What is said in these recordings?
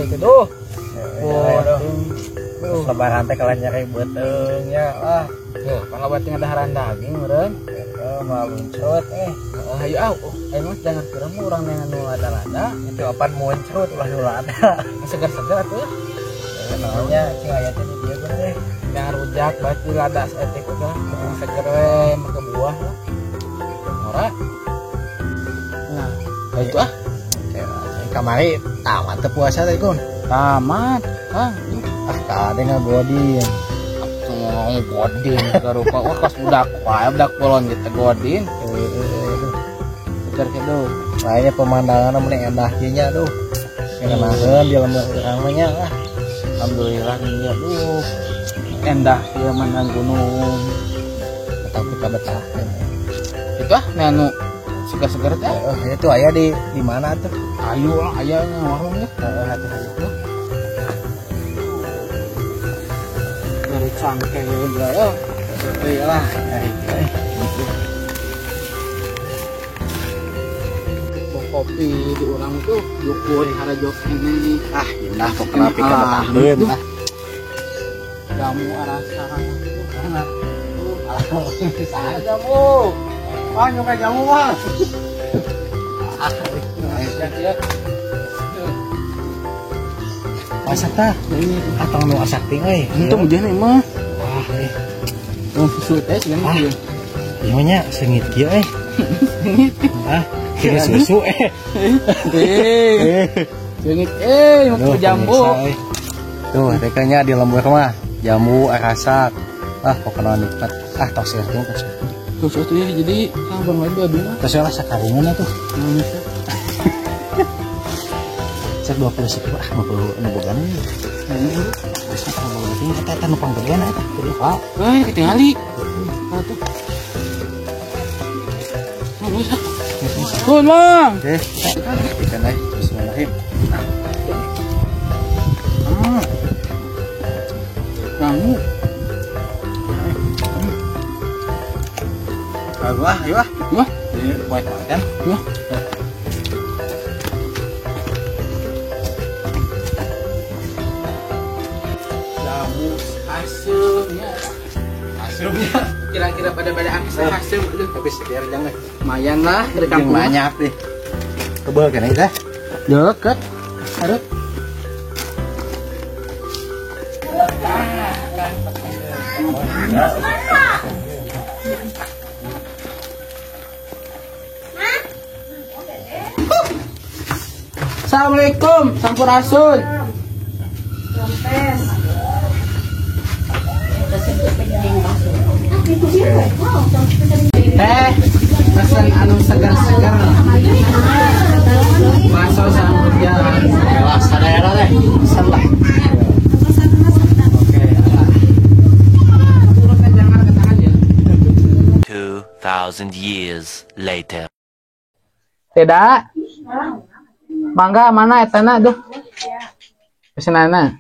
itu tuh. Lebaran teh kalian nyari beteng ya lah. Yo, pangawat yang ada haran daging meureun. Maluncrut Hayu mas jangan kira urang yang anu lada-lada. itu apaan muncrut ulah nu lada. Segar-segar atuh. Namanya cing aya teh di dieu teh. Yang rujak batu lada seetik udah seger we make buah lah. Ora. Nah, itu Kamari tamat teh puasa teh Kun. tamat, Kang. Kade ngagodin. Mau godin garupa wah kas budak wae budak polon gitu godin. Seger kitu. Kayaknya pemandangan mending endah kieu nya duh. Ngenaheun di lembur urang mah nya lah. Alhamdulillah nya duh. Endah ieu manang gunung. Tapi ka betah. Itu anu segar-segar teh. Itu aya di mana tuh? Ayo lah aya warungnya. Hati-hati. Dari cangkeh ya. Iyalah. Kopi di orang tuh jukur harajok ini. Indah pokoknya pika betahkeun. Jamu rasa karena Jamu. Nyoba jamu mah. Asak tah. Atang nu asak ting euy. itu mujana mah. Susu teh sebenarnya ieu. Ieu nya sengit kieu euy. Kieu susu Sengit mau jambu. Tuh, rekanya di lembur mah jamu arasak. Pokoknya nikmat. Tos sirting tos. Terus itu ya jadi sabar wae aduh. Tos lah sakaringan tuh. Cek 20 sekieu 50 nu bogan. Bisa kalau penting eta numpang gedean eta. Pak. Ketingali. Atuh. Kun, Mang. Oke. Ikan aja. Bismillahirrahmanirrahim. Kamu. Ayo ah. Wah, Ini buat makan. wah. Jamu asumnya. Asumnya. Kira-kira pada asum. Aduh, Tapi biar jangan. lumayan lah dari Yang kampung. banyak nih. Kebal kan kita? Deket. Aduh. Assalamualaikum, Sampurasun. Pesan anu segar-segar. Bakso sambal jalan. Jelas daerah deh. Salah. 2,000 years later. Tidak. Mangga mana etana duh. Pesenana.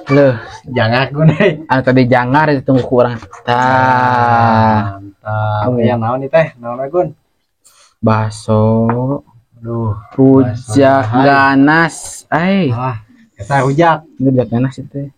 Loh, Jangan aku nih. anu tadi jangar ditunggu kurang. Tah. Mantap. Yang naon nih teh? Naon Gun? Bakso, Aduh. rujak ganas. Kita rujak. Ini rujak ganas itu.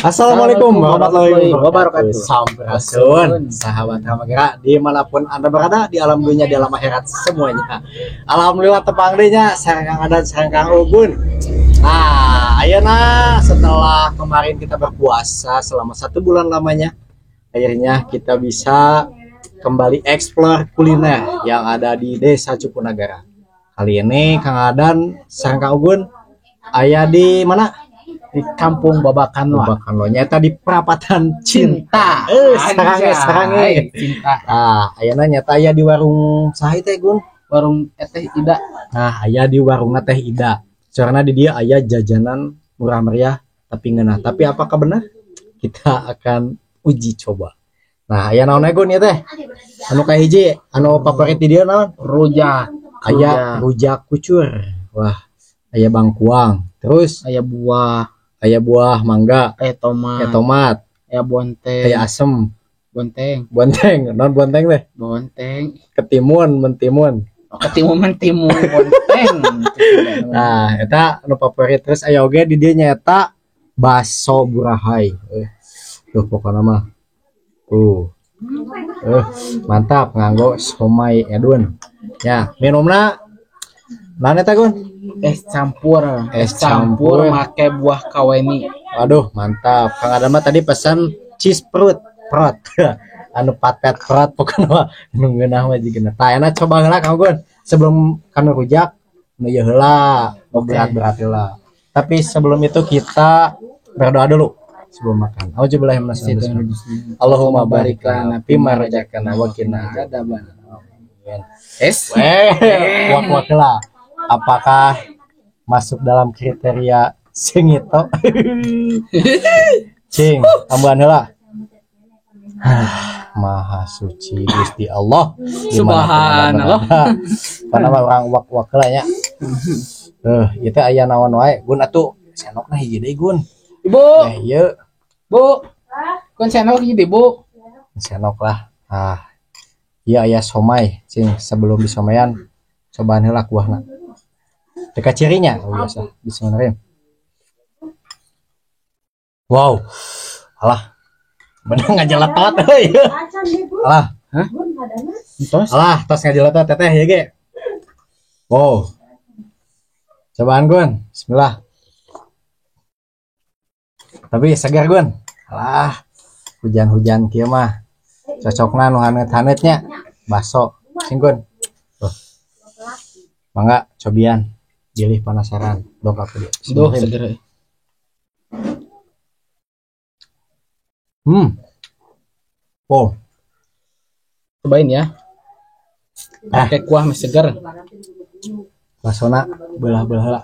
Assalamualaikum warahmatullahi wabarakatuh. Sampurasun. Sahabat Hamagara dimanapun anda berada di alam dunia di alam akhirat semuanya. Alhamdulillah tepang dehnya sareng adat sareng Kang Ugun. Ayeuna setelah kemarin kita berpuasa selama 1 bulan lamanya, akhirnya kita bisa kembali explore kuliner yang ada di Desa Cupunagara. Kali ini Kang Adan sareng Kang Ugun aya di mana? Di Kampung Babakan nyata di perapatan cinta. Sarange. Cinta. Ayeuna nyata aya di warung saha teh Gun? Warung Teh Ida. Aya di warung Teh Ida. Soalnya di dia aya jajanan murah meriah tapi ngeunah. Tapi apakah benar? Kita akan uji coba. Aya naon Gun ya teh? Anu kahiji, anu favorit di dia naon? Rujak. aya rujak kucur, wah, aya bangkuang, terus aya buah, mangga, aya aya tomat, tomat, aya bonteng, aya asem, bonteng, non bonteng teh, bonteng. ketimun, mentimun. Oh, ketimun bonteng. Nah, eta anu favorit. Terus aya oge di dieu nyaeta baso burahay. Tuh pokona mah. Mantap nganggo somai edun. Ya, minumna naon eta Gun? Es campur make buah kaweni. Waduh, mantap. Kang Adam mah tadi pesan cheese prot. Anu patet prot pokona mah nu ngeunah mah jigeuna. Tah enak coba heula Kang Gun. Sebelum kanu rujak nu ieu heula, berat-berat heula. Tapi sebelum itu kita berdoa dulu sebelum makan. Auzubillahi minasyaitonir rajim. Allahumma barik lana fima razaqtana wa qina adzabannar. Es. Wak heula. Apakah masuk dalam kriteria sengito? Cing, ambuhan heula. Maha suci Gusti Allah. Subhanallah. Karena orang wak heula nya. Itu aya naon wae? Gun atuh senokna hiji deui Gun. Ibu. Ieu. Bu. Kun senok hiji deui, Bu. Senok lah. Iya aya somai, cing sebelum disomayan cobaan heula kuahna. Teka cirinya, biasa bismillahirrahmanirrahim. Wow. Alah. Bener ngajeletot euy. Alah, hah? Alah, tos ngajeletot teteh ya ge. Wow. Cobaan Gun, bismillah. Tapi segar Gun. Alah, hujan-hujan kieu mah. Cocokna nu haneut-haneutnya. Baso, sing Gun. Tuh. Mangga cobian. Pilih penasaran. Dongkap dia. Duh, seger. Oh. Cobain ya. Pakai kuah mah seger. Basona belah-belah heula.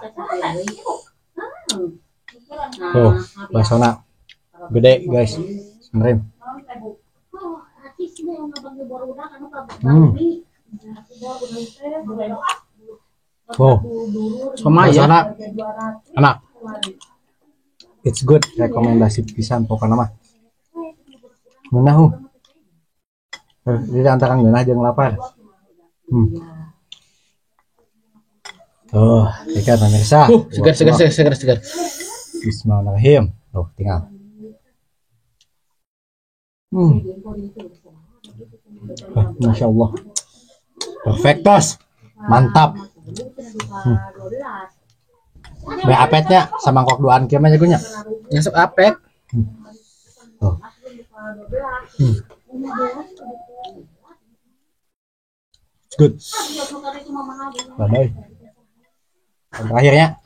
Tuh, basona gede guys. Sebenarnya. Wow. Sama ya. Enak. It's good. Rekomendasi pisan pokoknya mah. Ngeunah. Jadi antara ngeunah jeung lapar. Tuh, ikan pemirsa. Segar. Bismillahirrahmanirrahim. Tuh, tinggal. Masya Allah. Perfectos. Mantap. Be apetnya samangkok duaan kieu mah jagonya. Nyesep apet. Tuh. Good. Bye. Terakhirnya.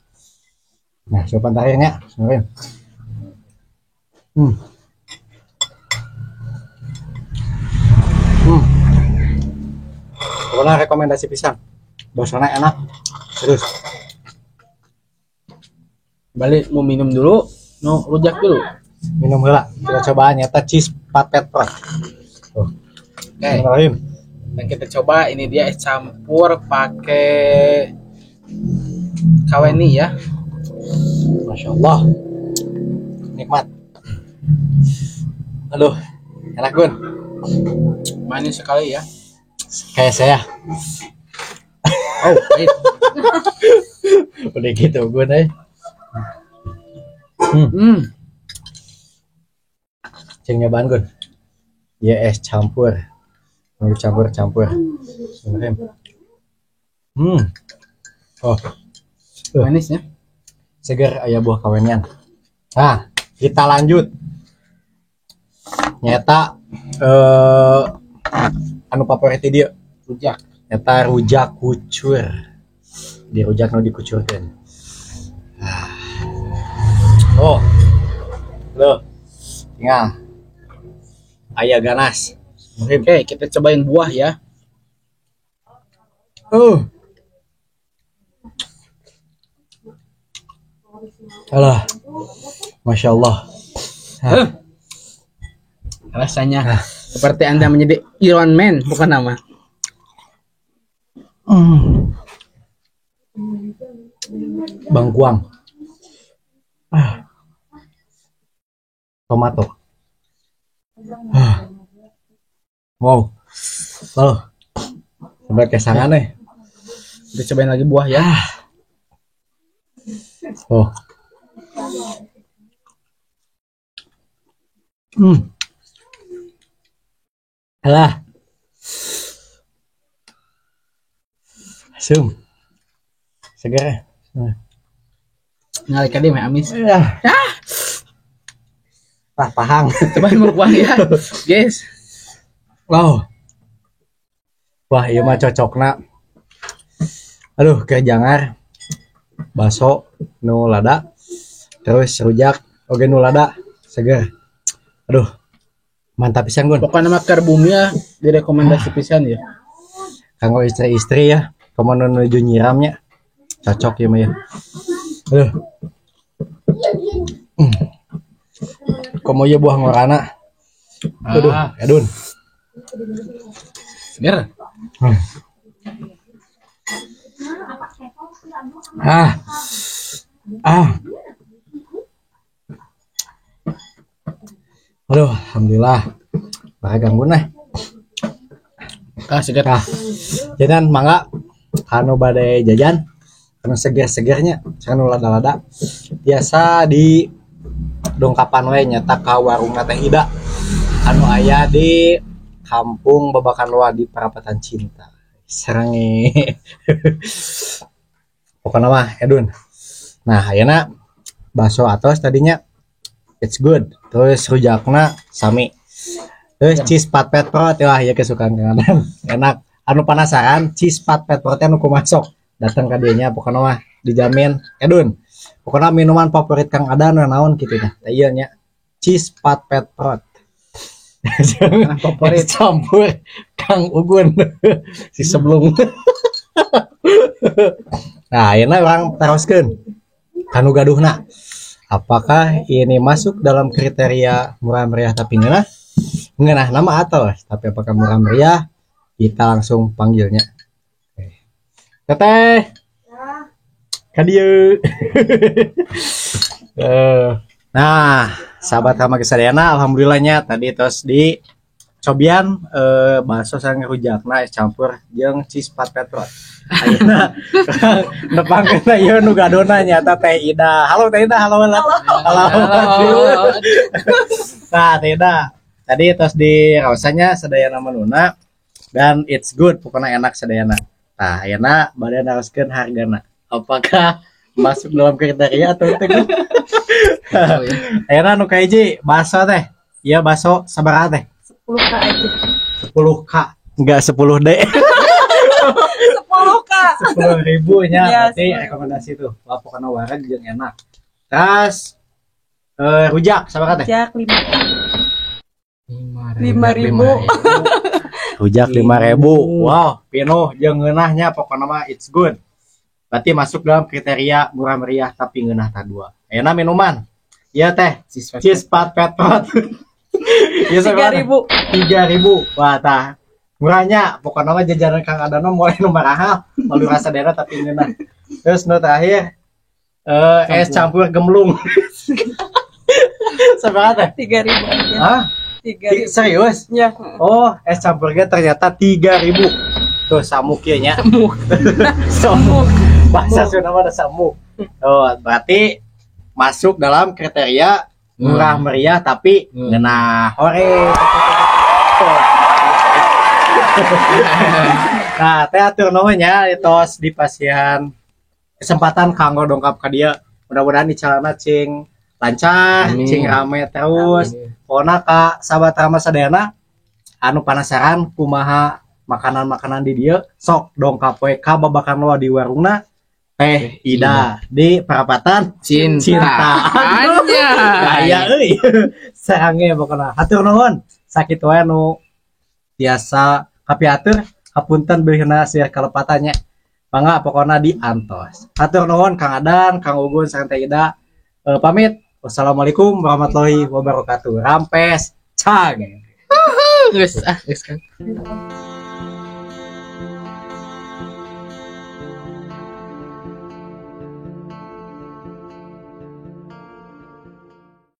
Nah, sopan terakhirnya. Sebenarnya. Pokoknya rekomendasi pisang. Bosona enak. Terus. Balik mau minum dulu. No, rujak dulu. Minum heula. Kita coba nyata cheese patet prot. Tuh. Oke. Dan kita coba ini dia es campur pakai kaweni ya. Masya Allah. Nikmat. Aduh, enak Gun. Manis sekali ya. Kayak saya. Oh, baik. Udah gitu Gun Cing nyobaan Gun. Ya es campur. Campur. Sebenarnya. Oh. Manis ya. Segar aya buah kawenian. Nah, kita lanjut. Nyata anu favorit dia Rujak. Nyata rujak kucur. Di rujak nu dikucurkeun. Oh. Loh. Tinggal. Aya ganas. Oke, kita cobain buah ya. Alah. Masya Allah. Rasanya seperti Anda menjadi Iron Man, bukan nama. bangkuang, tomato. Wow, oh, sampai kesangan nih. Kita cobain lagi buah ya. Oh, alah, asum, segar. Ngalih kadi mah amis. Pahang. Cobain buah ya, guys. Wow, wah, iya mah cocokna. Aduh, kejangar, baso, nu lada, terus rujak, oge nu lada, segar. Aduh, mantap pisan Gun. Pokoknya makar bumi ya, direkomendasi pisan ya. Kanggo istri-istri ya, komo nuju nyiramnya, cocok ya mah ya. Aduh, komo ya buah ngorana. Aduh, edun. Segar. Ah, aduh, alhamdulillah. Pakai gangguan nih. Segar. Jajan mangga, anu badai jajan, anu seger-segernya, anu lada-lada. Biasa di dongkapan we nyata ka warung Teh Ida. Anu aya di Kampung Babakan Loa di Perapatan Cinta. Serangi. Pokoknya mah edun. Nah, ayeuna bakso atos tadinya it's good. Terus rujakna sami. Terus cheese pat pet perot wah ya kesukaan Kang Adan. Enak. Anu penasaran cheese pat pet perot anu kumasok. Datang ka dieu nya pokoknya mah dijamin edun. Pokoknya minuman favorit Kang Adan naon kitu tah. Tah ieu nya cheese pat pet perot. Favorit campur Kang Ugun si sebelum. Nah, ayeuna urang teruskeun kanu gaduhna. Apakah ini masuk dalam kriteria murah meriah tapi ngeunah? Ngeunah nama atau tapi apakah murah meriah? Kita langsung panggilnya. Teteh. Ka dieu. Nah, sahabat Hama Kesadayana, alhamdulillahnya tadi terus di cobian bakso sareng rujakna es campur jeung cheese pat petrot. Ayeuna nepangkeun ieu nu gadona nyata Teh Ida. Halo Teh Ida, halo. Halo. Nah, Teh Ida, tadi terus di rasanya sadayana menuna dan it's good, pokoknya enak sadayana. Nah, ayeuna bade naroskeun hargana. Apakah masuk dalam kriteria atau tidak? Ayeuna nu kahiji bakso teh. Iya bakso sabaraha teh? 10K aja. 10K. Enggak 10D. 10K. 10.000 nya Ya, berarti 10.000. rekomendasi tuh. Wah, pokoknya wareg jeung enak. Terus rujak sabaraha teh? Jak 5.000. Rujak 5.000. Wow, pinuh jeung ngeunahnya pokoknya mah it's good. Berarti masuk dalam kriteria murah meriah tapi ngeunah tadua. Ayeuna minuman. Iya teh, cheese pat petrot. Iya 3.000. 3.000. Wah, tah. Murahnya pokoknya mah jajanan Kang Adano mulai nu mahal, malu rasa daerah tapi ngeunah. Terus nu terakhir es campur gemblung. Sabaraha teh? 3.000 aja. Hah? 3.000. Serius? Ya. Oh, es campurnya ternyata 3.000. Tuh samuk ya nya. Samuk. Bahasa Sunda mah ada samuk. Oh, berarti masuk dalam kriteria murah meriah tapi ngeunah hore. Nah, teh atur nuhun nya tos di pasihan kesempatan kanggo dongkap ka dieu. Mudah-mudahan di calana cing lancar, cing rame terus. Pokona ka sahabat Rama Sadayana anu penasaran kumaha makanan-makanan di dieu, sok dongkap we ka Babakan Loa di warungna Teh Ida di Perapatan Cinta. Aya euy. Sarange pokona. Hatur nuhun. Sakitu wae nu biasa kapiatur hapunten beulihna sir kalepatannya. Mangga pokona diantos. Hatur nuhun Kang Adan, Kang Ugun sareng Teh Ida. Pamit. Wassalamualaikum warahmatullahi wabarakatuh. Rampes cang. Geus kan.